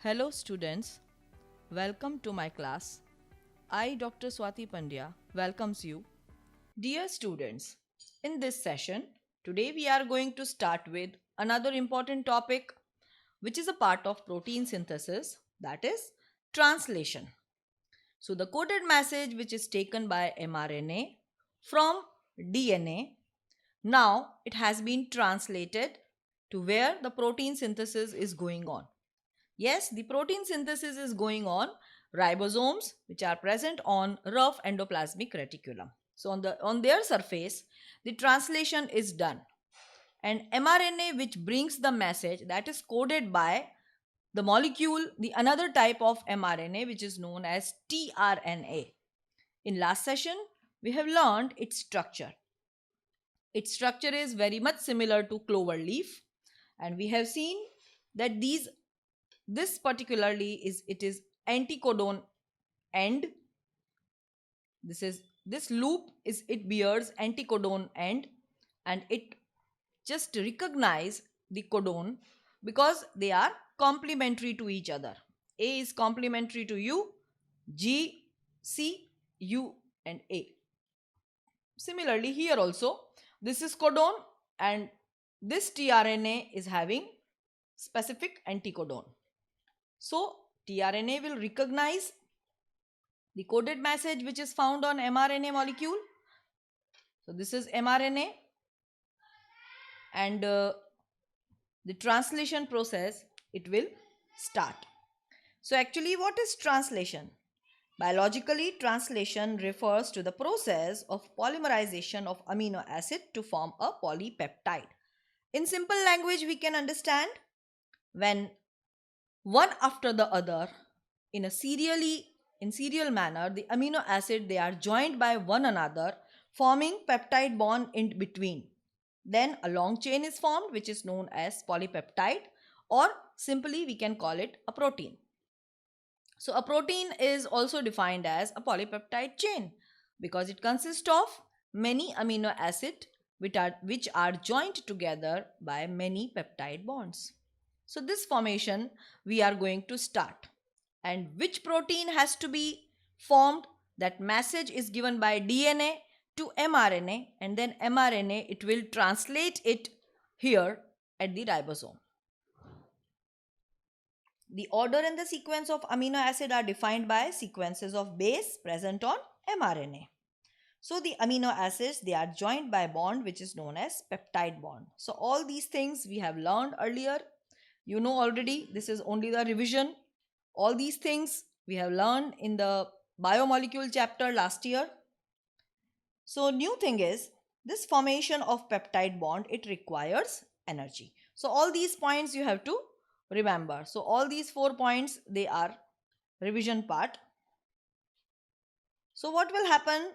Hello students, welcome to my class. I, Dr. Swati Pandya, welcomes you. Dear students, in this session, today we are going to start with another important topic which is a part of protein synthesis, that is translation. So the coded message which is taken by mRNA from DNA, now it has been translated to where the protein synthesis is going on. Yes, the protein synthesis is going on ribosomes which are present on rough endoplasmic reticulum. So on their surface the translation is done, and mRNA which brings the message that is coded by the molecule, the another type of mRNA which is known as tRNA. In last session we have learned its structure. Its structure is very much similar to clover leaf, and we have seen that this particularly is anticodon end. This loop is it bears anticodon end, and it just recognize the codon because they are complementary to each other. A is complementary to U, G, C, U and A. Similarly here also this is codon, and this tRNA is having specific anticodon. So tRNA will recognize the coded message which is found on mRNA molecule. So this is mRNA, and the translation process it will start. So actually what is translation? Biologically, translation refers to the process of polymerization of amino acid to form a polypeptide. In simple language we can understand, when one after the other in serial manner the amino acid they are joined by one another, forming peptide bond in between, then a long chain is formed which is known as polypeptide, or simply we can call it a protein. So a protein is also defined as a polypeptide chain because it consists of many amino acid which are joined together by many peptide bonds. So this formation we are going to start. And which protein has to be formed? That message is given by DNA to mRNA, and then mRNA it will translate it here at the ribosome. The order and the sequence of amino acid are defined by sequences of base present on mRNA. So the amino acids they are joined by bond which is known as peptide bond. So all these things we have learned earlier. You know already, this is only the revision. All these things we have learned in the biomolecule chapter last year. So new thing is this formation of peptide bond it requires energy. So all these points you have to remember. So all these 4 points they are revision part. So what will happen?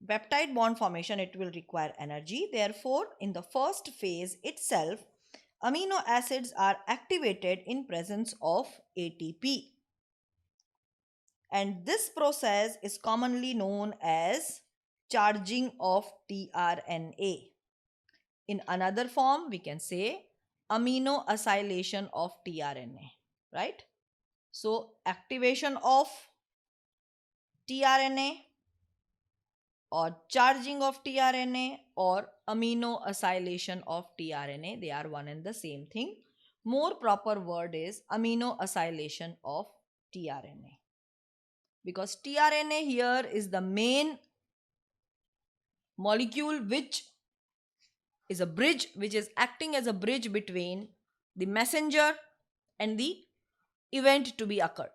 Peptide bond formation it will require energy. Therefore in the first phase itself amino acids are activated in presence of ATP, and this process is commonly known as charging of tRNA. In another form we can say amino acylation of tRNA, right? So activation of tRNA or charging of tRNA or amino acylation of tRNA, they are one and the same thing. More proper word is amino acylation of tRNA, because tRNA here is the main molecule which is a bridge, which is acting as a bridge between the messenger and the event to be occurred.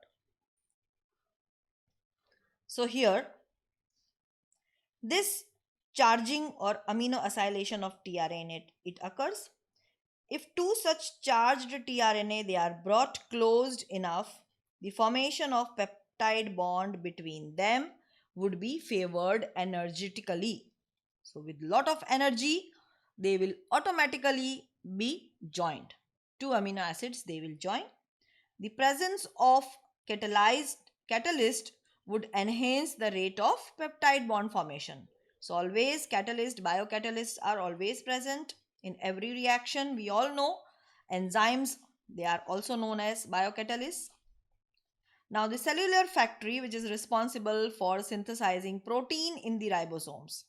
So here this charging or amino acylation of tRNA it occurs if two such charged tRNA they are brought closed enough. The formation of peptide bond between them would be favored energetically. So with lot of energy they will automatically be joined. Two amino acids they will join. The presence of catalyst would enhance the rate of peptide bond formation. So always biocatalysts are always present in every reaction. We all know enzymes They are also known as biocatalysts. Now, the cellular factory, which is responsible for synthesizing protein in the ribosomes.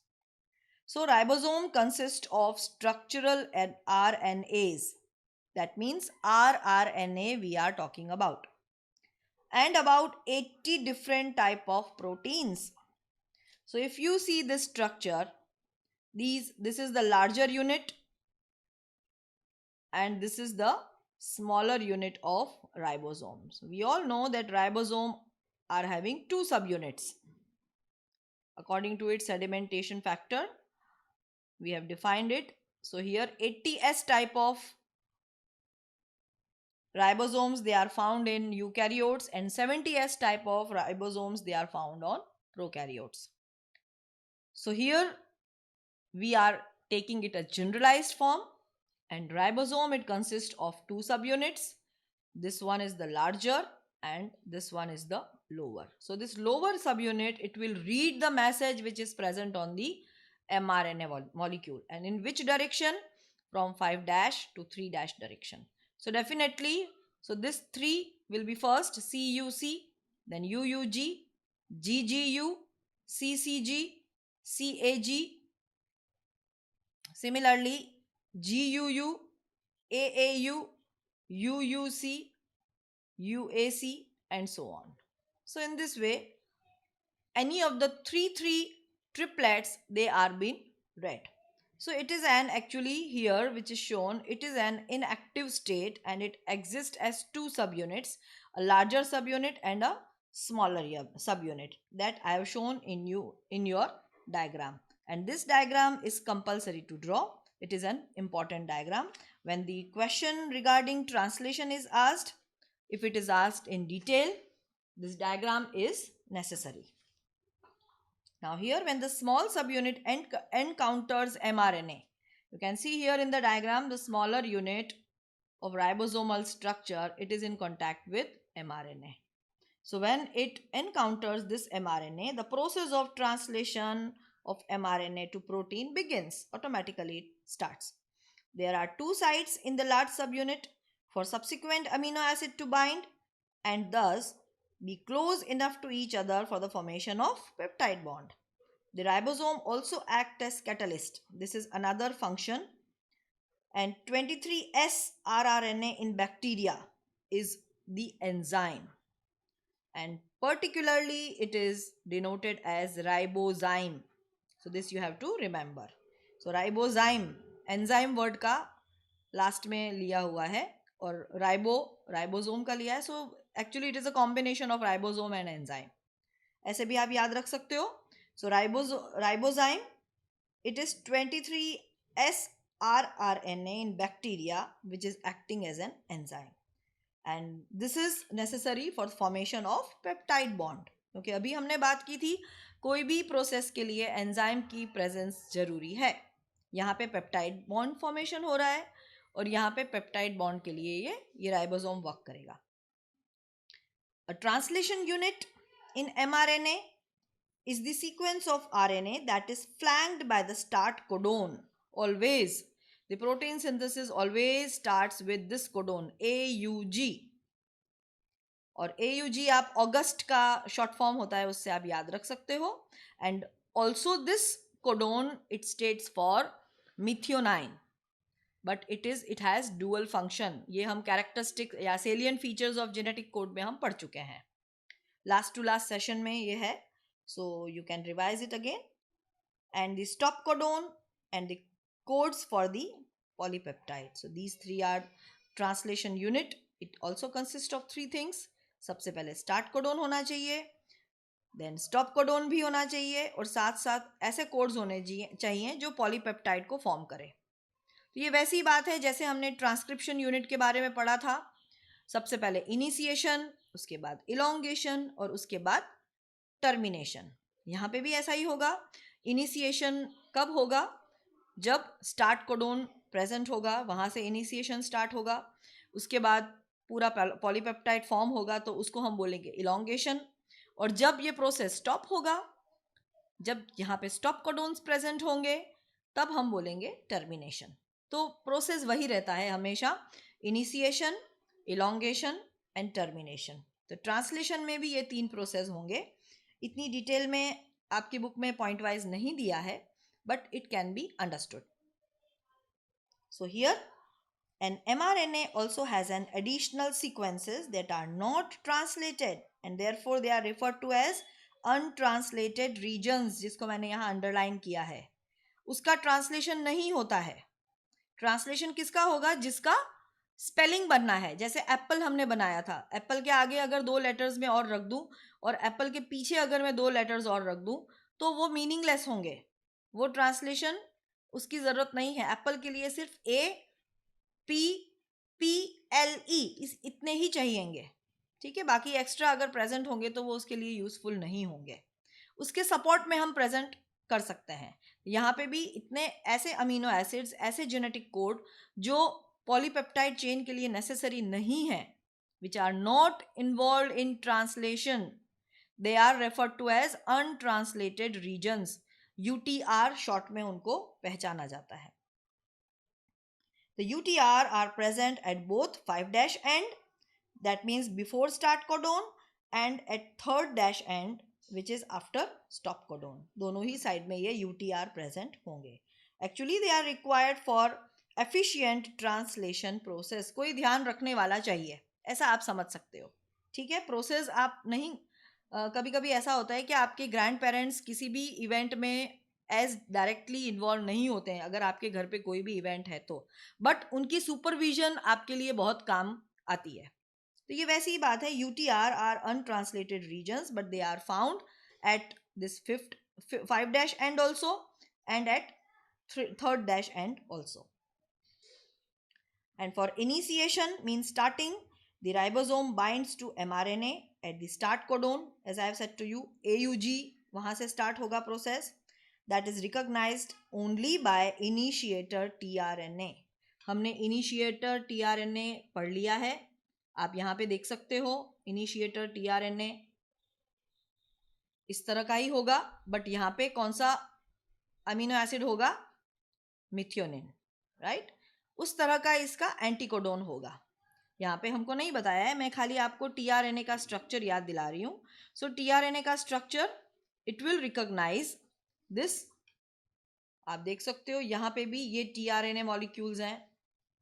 So, ribosome consists of structural RNAs. That means rRNA we are talking about. And about 80 different type of proteins. So, if you see this structure, this is the larger unit and this is the smaller unit of ribosomes. We all know that ribosome are having two subunits according to its sedimentation factor. We have defined it. So here 80S type of ribosomes they are found in eukaryotes and 70S type of ribosomes they are found on prokaryotes. So here we are taking it a generalized form, and ribosome it consists of two subunits. This one is the larger and this one is the lower. So this lower subunit it will read the message which is present on the mRNA molecule, and in which direction, from 5' to 3' direction. So definitely, so this 3 will be first CUC, then UUG, GGU, CCG, CAG. Similarly, GUU, AAU, UUC, UAC, and so on. So in this way, any of the three triplets they are being read. So it is an actually here which is shown, it is an inactive state and it exists as two subunits, a larger subunit and a smaller subunit that I have shown in your diagram. And this diagram is compulsory to draw. It is an important diagram. When the question regarding translation is asked, if it is asked in detail, this diagram is necessary. Now here when the small subunit encounters mRNA, you can see here in the diagram the smaller unit of ribosomal structure, it is in contact with mRNA. So when it encounters this mRNA, the process of translation of mRNA to protein begins. Automatically it starts. There are two sites in the large subunit for subsequent amino acid to bind and thus be close enough to each other for the formation of peptide bond. The ribosome also acts as catalyst. This is another function. And 23S rRNA in bacteria is the enzyme. And particularly it is denoted as ribozyme. So this you have to remember. So ribozyme, enzyme word का last में लिया हुआ है और ribosome का लिया है. So actually it is a combination of ribosome and enzyme. ऐसे भी आप याद रख सकते हो. सो ribozyme it is 23S rRNA in bacteria which is acting as an enzyme, and this is necessary for formation of peptide bond. क्योंकि अभी हमने बात की थी कोई भी प्रोसेस के लिए एंजाइम की प्रेजेंस जरूरी है. यहाँ पे पेप्टाइड बॉन्ड फॉर्मेशन हो रहा है और यहाँ पे पेप्टाइड बॉन्ड के लिए ये राइबोसोम वर्क करेगा. A translation unit in mRNA is the sequence of RNA that is flanked by the start codon. Always, the protein synthesis always starts with this codon AUG. और AUG आप अगस्त का short form होता है उससे आप याद रख सकते हो. And also this codon it states for methionine, but it has dual function. ये हम कैरेक्टरिस्टिक या salient features of genetic code में हम पढ़ चुके हैं. लास्ट टू लास्ट सेशन में ये है. So you can revise it again. And the stop codon and the codes for the polypeptide. So these three are translation unit. It also consists of three things. सबसे पहले start codon होना चाहिए, then stop codon भी होना चाहिए और साथ साथ ऐसे कोड्स होने चाहिए जो पॉलीपेप्टाइड को फॉर्म करे. तो ये वैसी बात है जैसे हमने ट्रांसक्रिप्शन यूनिट के बारे में पढ़ा था. सबसे पहले इनिशिएशन, उसके बाद इलोंगेशन और उसके बाद टर्मिनेशन. यहाँ पे भी ऐसा ही होगा. इनिशिएशन कब होगा? जब स्टार्ट कोडोन प्रेजेंट होगा, वहाँ से इनिशिएशन स्टार्ट होगा. उसके बाद पूरा पॉलीपेप्टाइड फॉर्म होगा तो उसको हम बोलेंगे इलोंगेशन. और जब ये प्रोसेस स्टॉप होगा, जब यहाँ पे स्टॉप कोडोन्स प्रेजेंट होंगे, तब हम बोलेंगे टर्मिनेशन. तो प्रोसेस वही रहता है हमेशा, इनिशिएशन, इलोंगेशन एंड टर्मिनेशन। तो ट्रांसलेशन में भी ये 3 प्रोसेस होंगे। इतनी डिटेल में आपकी बुक में पॉइंट वाइज नहीं दिया है, but it can be understood. So here an mRNA also has an additional sequences that are not translated and therefore they are referred to as untranslated regions, जिसको मैंने यहाँ underline किया है। उसका ट्रांसलेशन नहीं होता है। ट्रांसलेशन किसका होगा? जिसका स्पेलिंग बनना है। जैसे एप्पल हमने बनाया था, एप्पल के आगे अगर 2 लेटर्स में और रख दूं और एप्पल के पीछे अगर मैं 2 लेटर्स और रख दूं तो वो मीनिंगलेस होंगे। वो ट्रांसलेशन उसकी ज़रूरत नहीं है। एप्पल के लिए सिर्फ APPLE इतने ही चाहिएंगे, ठीक है। बाकी एक्स्ट्रा अगर प्रेजेंट होंगे तो वो उसके लिए यूजफुल नहीं होंगे। उसके सपोर्ट में हम प्रेजेंट कर सकते हैं। यहाँ पे भी इतने ऐसे अमीनो एसिड्स, ऐसे जेनेटिक कोड जो पॉलीपेप्टाइड चेन के लिए नेसेसरी नहीं है, which are not involve in translation, they are referred to as untranslated regions. UTR short में उनको पहचाना जाता है। The UTR are present at both 5' end, that means before start codon, and at 3rd' end, which is after stop codon. दोनों ही side में ये UTR present होंगे। Actually they are required for efficient translation process। कोई ध्यान रखने वाला चाहिए, ऐसा आप समझ सकते हो, ठीक है। प्रोसेस आप नहीं, कभी कभी ऐसा होता है कि आपके ग्रैंड पेरेंट्स किसी भी इवेंट में एज डायरेक्टली इन्वॉल्व नहीं होते हैं, अगर आपके घर पे कोई भी इवेंट है तो, बट उनकी सुपरविजन आपके लिए बहुत काम आती है। तो ये वैसी ही बात है। UTR are untranslated regions but they are found at this 5' end also and at 3rd' end also. And for initiation means starting, the ribosome binds to mRNA at the start codon, as I have said to you, AUG वहाँ से start होगा process, that is recognized only by initiator tRNA। हमने initiator tRNA पढ़ लिया है, आप यहाँ पे देख सकते हो। initiator tRNA इस तरह का ही होगा, बट यहाँ पे कौन सा अमीनो एसिड होगा? Methionine, right. उस तरह का इसका एंटीकोडोन होगा। यहाँ पे हमको नहीं बताया है, मैं खाली आपको tRNA का स्ट्रक्चर याद दिला रही हूँ। सो tRNA का structure, it will recognise this. आप देख सकते हो यहाँ पे भी ये tRNA मॉलिक्यूल्स हैं।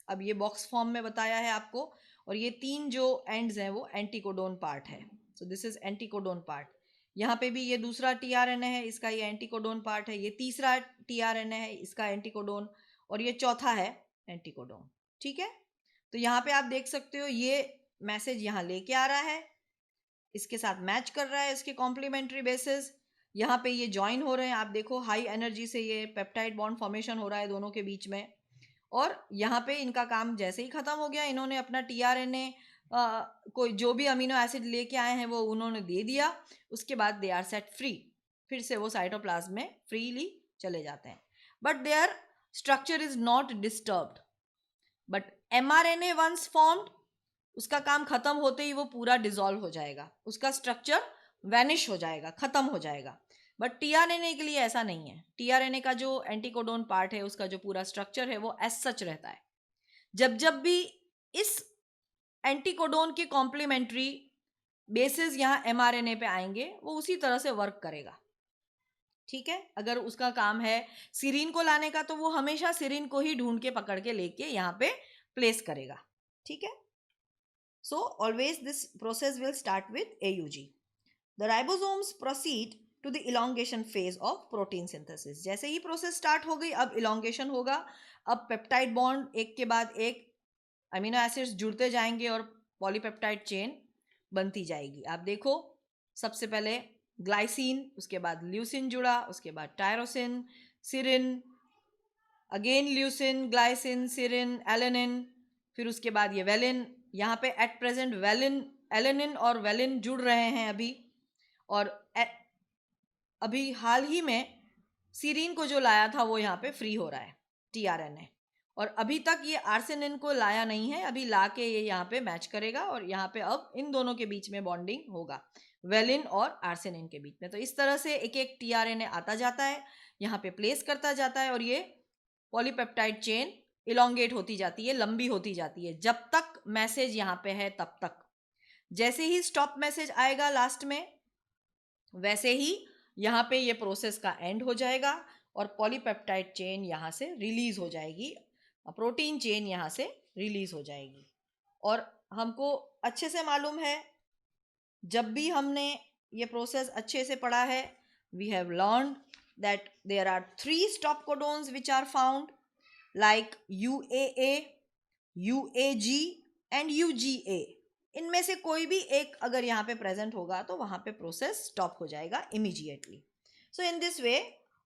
अब ये बॉक्स फॉर्म में बताया है आपको, और ये 3 जो एंड्स हैं वो एंटीकोडोन पार्ट है। So this is anticodon part. यहाँ पे भी ये दूसरा tRNA है, इसका ये एंटीकोडोन पार्ट है। ये तीसरा tRNA है, इसका एंटीकोडोन, और ये चौथा है एंटीकोडोन, ठीक है। तो यहाँ पे आप देख सकते हो ये मैसेज यहाँ लेके आ रहा है, इसके साथ मैच कर रहा है, इसके कॉम्प्लीमेंट्री बेसिस। यहाँ पे ये ज्वाइन हो रहे हैं, आप देखो हाई एनर्जी से ये पेप्टाइड बॉन्ड फॉर्मेशन हो रहा है दोनों के बीच में। और यहाँ पे इनका काम जैसे ही ख़त्म हो गया, इन्होंने अपना tRNA कोई जो भी अमीनो एसिड लेके आए हैं वो उन्होंने दे दिया। उसके बाद दे आर सेट फ्री, फिर से वो साइटोप्लाज्म में फ्रीली चले जाते हैं। But their structure is not disturbed. But mRNA once formed, उसका काम खत्म होते ही वो पूरा डिसॉल्व हो जाएगा, उसका स्ट्रक्चर वैनिश हो जाएगा, खत्म हो जाएगा। बट tRNA के लिए ऐसा नहीं है। tRNA का जो एंटीकोडोन पार्ट है, उसका जो पूरा स्ट्रक्चर है वो एज सच रहता है। जब जब भी इस एंटीकोडोन के कॉम्प्लीमेंट्री बेसिस यहाँ mRNA पे आएंगे, वो उसी तरह से वर्क करेगा, ठीक है। अगर उसका काम है सीरीन को लाने का, तो वो हमेशा सीरीन को ही ढूंढ के पकड़ के लेके यहाँ पे प्लेस करेगा, ठीक है। So always this process will start with AUG. The ribosomes proceed to the elongation phase of protein synthesis. जैसे ही प्रोसेस स्टार्ट हो गई, अब इलोंगेशन होगा। अब पेप्टाइड बॉन्ड एक के बाद एक अमीनो एसिड्स जुड़ते जाएंगे और पॉलीपेप्टाइड चेन बनती जाएगी। आप देखो, सबसे पहले ग्लाइसिन, उसके बाद ल्यूसिन जुड़ा, उसके बाद tyrosine, Sirin, again leucine, glycine, Sirin, alanine, फिर उसके बाद ये वेलिन। यहाँ पे एट प्रेजेंट वेलिन, एलेनिन और वेलिन जुड़ रहे हैं अभी। और अभी हाल ही में सीरीन को जो लाया था वो यहाँ पे फ्री हो रहा है tRNA, और अभी तक ये आर्सेनिन को लाया नहीं है, अभी ला के ये यहाँ पे मैच करेगा और यहाँ पे अब इन दोनों के बीच में बॉन्डिंग होगा, वेलिन और आर्सेनिन के बीच में। तो इस तरह से एक एक tRNA आता जाता है, यहाँ पे प्लेस करता जाता है, और ये पॉलीपेप्टाइड चेन इलोंगेट होती जाती है, लंबी होती जाती है, जब तक मैसेज यहाँ पे है तब तक। जैसे ही स्टॉप मैसेज आएगा लास्ट में, वैसे ही यहाँ पे ये प्रोसेस का एंड हो जाएगा और पॉलीपेप्टाइड चेन यहाँ से रिलीज हो जाएगी, प्रोटीन चेन यहाँ से रिलीज हो जाएगी। और हमको अच्छे से मालूम है, जब भी हमने ये प्रोसेस अच्छे से पढ़ा है, we have learn that there are 3 stop codons which are found like UAA, UAG and UGA। इनमें से कोई भी एक अगर यहाँ पे प्रेजेंट होगा तो वहाँ पे प्रोसेस स्टॉप हो जाएगा immediately. So in this way,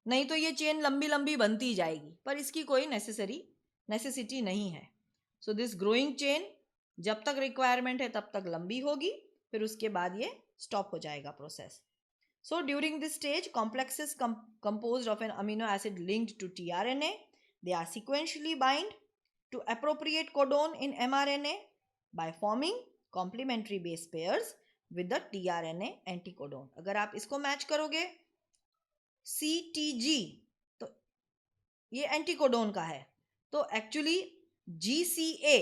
नहीं तो ये चेन लंबी लंबी बनती जाएगी, पर इसकी कोई नेसेसिटी नहीं है। सो दिस ग्रोइंग चेन जब तक रिक्वायरमेंट है तब तक लंबी होगी, फिर उसके बाद ये स्टॉप हो जाएगा process. So during this stage, complexes composed of an amino acid linked to tRNA, they are sequentially bind to appropriate codon in mRNA by forming complementary base pairs with the tRNA anticodon. अगर आप इसको match करोगे CTG, तो ये anticodon का है, तो actually GCA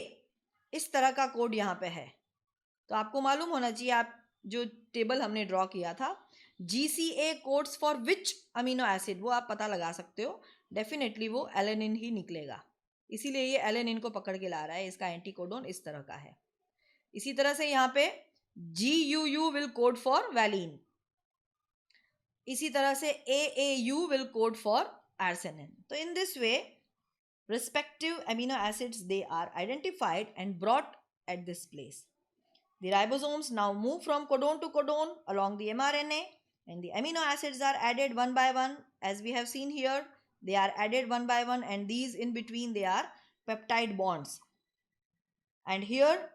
इस तरह का कोड यहाँ पे है। तो आपको मालूम होना चाहिए, आप जो टेबल हमने ड्रॉ किया था, GCA codes for which amino acid, वो आप पता लगा सकते हो। डेफिनेटली वो एलेनिन ही निकलेगा, इसीलिए ये एलेनिन को पकड़ के ला रहा है, इसका एंटीकोडोन इस तरह का है। इसी तरह से यहाँ पे GUU will code for valine, इसी तरह से AAU विल कोड फॉर आर्सेनिन। तो in this way respective amino acids, they are identified and brought at this place. The ribosomes now move from codon to codon along the mRNA, and the amino acids are added one by one. As we have seen here, they are added one by one, and these in between, they are peptide bonds. And here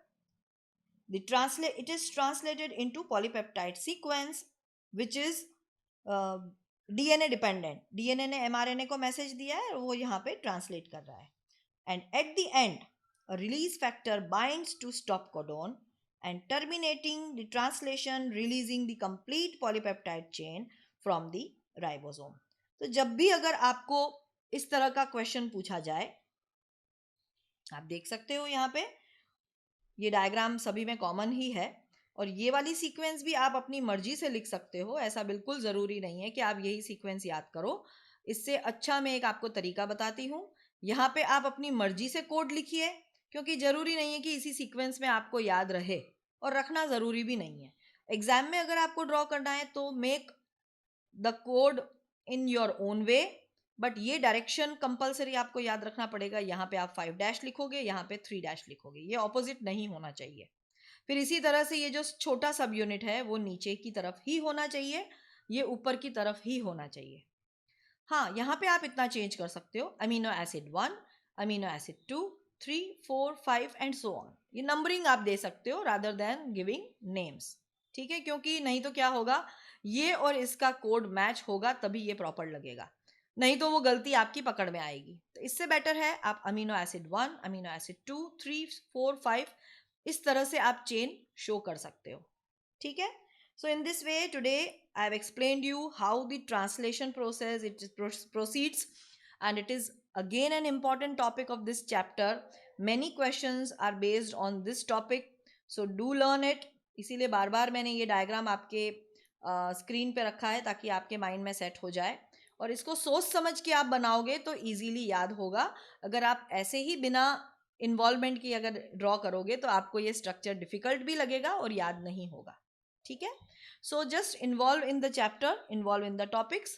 it is translated into polypeptide sequence, which is DNA dependent. DNA ने mRNA को message दिया है और वो यहाँ पे translate कर रहा है। And at the end, a release factor binds to stop codon and terminating the translation, releasing the complete polypeptide chain from the ribosome. तो जब भी अगर आपको इस तरह का क्वेश्चन पूछा जाए, आप देख सकते हो यहाँ पे ये डायग्राम सभी में कॉमन ही है, और ये वाली सीक्वेंस भी आप अपनी मर्जी से लिख सकते हो। ऐसा बिल्कुल ज़रूरी नहीं है कि आप यही सीक्वेंस याद करो। इससे अच्छा मैं एक आपको तरीका बताती हूँ। यहाँ पे आप अपनी मर्जी से कोड लिखिए, क्योंकि ज़रूरी नहीं है कि इसी सीक्वेंस में आपको याद रहे, और रखना ज़रूरी भी नहीं है। एग्जाम में अगर आपको ड्रॉ करना है तो make the code in your own way, but ये डायरेक्शन कंपलसरी आपको याद रखना पड़ेगा। यहाँ पे आप 5 डैश लिखोगे, यहाँ पे 3 डैश लिखोगे, ये ऑपोजिट नहीं होना चाहिए। फिर इसी तरह से ये जो छोटा सब यूनिट है वो नीचे की तरफ ही होना चाहिए, ये ऊपर की तरफ ही होना चाहिए। हाँ, यहाँ पे आप इतना चेंज कर सकते हो, amino acid 1, amino acid 2, 3, 4, 5 and so on. ये नंबरिंग आप दे सकते हो रादर देन गिविंग नेम्स, ठीक है? क्योंकि नहीं तो क्या होगा, ये और इसका कोड मैच होगा तभी ये प्रॉपर लगेगा, नहीं तो वो गलती आपकी पकड़ में आएगी। तो इससे बेटर है आप अमीनो एसिड 1, अमीनो एसिड 2, 3, 4, 5 इस तरह से आप चेन शो कर सकते हो, ठीक है? So in this way, today I have explained you how the translation process proceeds, and it is again an important topic of this chapter. Many questions are based on this topic, so do learn it. इसीलिए बार बार मैंने ये diagram आपके screen पे रखा है ताकि आपके mind में सेट हो जाए, और इसको सोच समझ के आप बनाओगे तो इजीली याद होगा। अगर आप ऐसे ही बिना इन्वॉल्वमेंट की अगर ड्रॉ करोगे तो आपको ये स्ट्रक्चर डिफिकल्ट भी लगेगा और याद नहीं होगा, ठीक है? So just involve in the chapter, involve in the topics,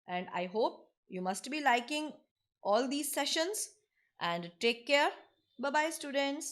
and I hope you must be liking all these sessions, and take care. Bye bye students.